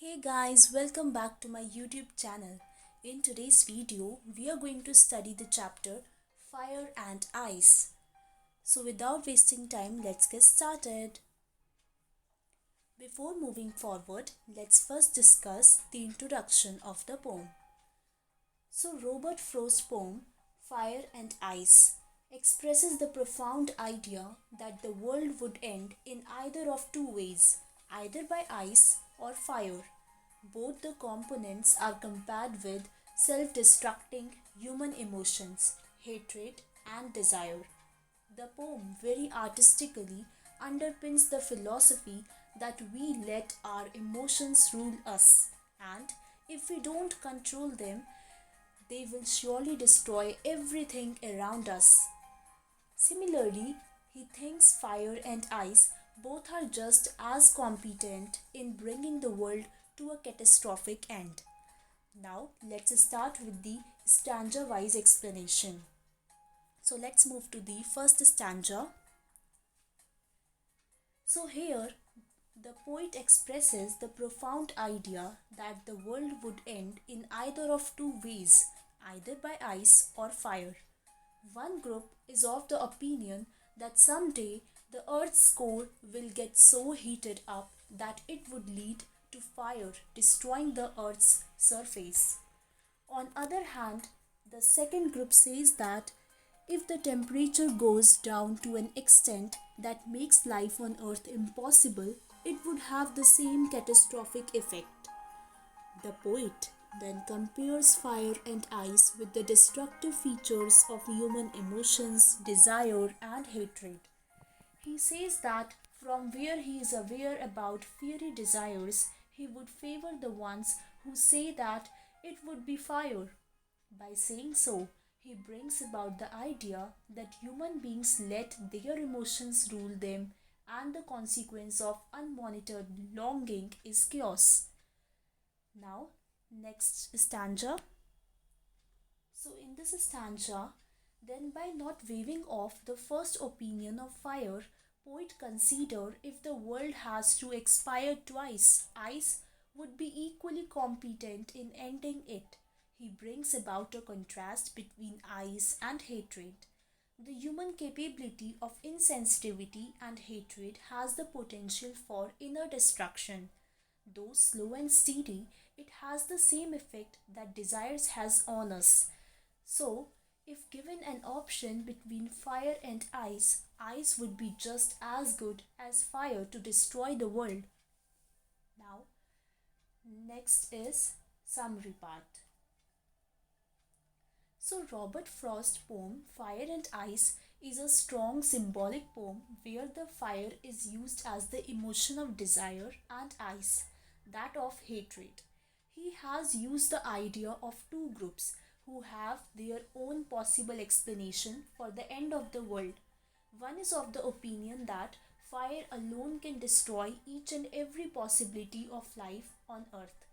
Hey guys, welcome back to my YouTube channel. In today's video, we are going to study the chapter Fire and Ice. So without wasting time, let's get started. Before moving forward, let's first discuss the introduction of the poem. So Robert Frost's poem Fire and Ice expresses the profound idea that the world would end in either of two ways, either by ice or fire. Both the components are compared with self destructing human emotions, hatred, and desire. The poem very artistically underpins the philosophy that we let our emotions rule us, and if we don't control them, they will surely destroy everything around us. Similarly, he thinks fire and ice both are just as competent in bringing the world to a catastrophic end. Now, let's start with the stanza wise explanation. So, let's move to the first stanza. So, here the poet expresses the profound idea that the world would end in either of two ways, either by ice or fire. One group is of the opinion that someday the Earth's core will get so heated up that it would lead to fire, destroying the Earth's surface. On other hand, the second group says that if the temperature goes down to an extent that makes life on Earth impossible, it would have the same catastrophic effect. The poet then compares fire and ice with the destructive features of human emotions, desire, and hatred. He says that from where he is aware about fiery desires, he would favor the ones who say that it would be fire. By saying so, he brings about the idea that human beings let their emotions rule them, and the consequence of unmonitored longing is chaos. Now, next stanza. So, in this stanza, then by not waving off the first opinion of fire, poet consider if the world has to expire twice, ice would be equally competent in ending it. He brings about a contrast between ice and hatred. The human capability of insensitivity and hatred has the potential for inner destruction. Though slow and steady, it has the same effect that desires has on us. So, if given an option between fire and ice would be just as good as fire to destroy the world. Now, next is summary part. So, Robert Frost's poem Fire and Ice is a strong symbolic poem where the fire is used as the emotion of desire and ice, that of hatred. He has used the idea of two groups who have their own possible explanation for the end of the world. One is of the opinion that fire alone can destroy each and every possibility of life on earth,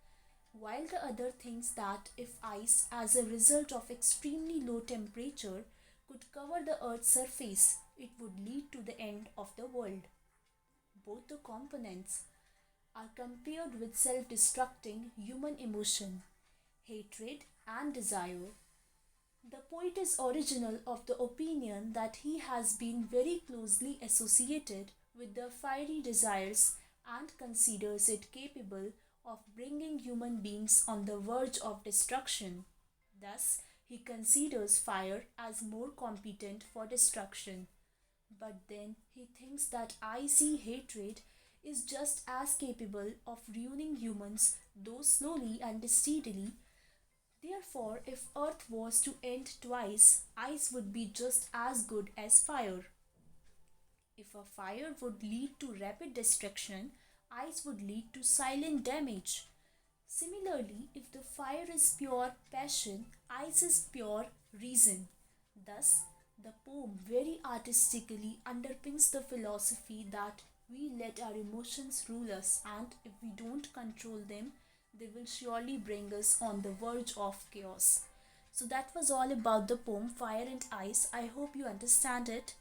while the other thinks that if ice, as a result of extremely low temperature, could cover the earth's surface, it would lead to the end of the world. Both the components are compared with self destructing human emotion, hatred, and desire. The poet is original of the opinion that he has been very closely associated with the fiery desires and considers it capable of bringing human beings on the verge of destruction. Thus, he considers fire as more competent for destruction. But then he thinks that icy hatred is just as capable of ruining humans, though slowly and steadily. Therefore, if Earth was to end twice, ice would be just as good as fire. If a fire would lead to rapid destruction, ice would lead to silent damage. Similarly, if the fire is pure passion, ice is pure reason. Thus, the poem very artistically underpins the philosophy that we let our emotions rule us, and if we don't control them, they will surely bring us on the verge of chaos. So, that was all about the poem Fire and Ice. I hope you understand it.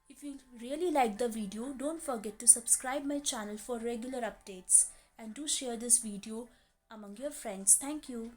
If you really like the video, don't forget to subscribe my channel for regular updates. and do share this video among your friends. Thank you.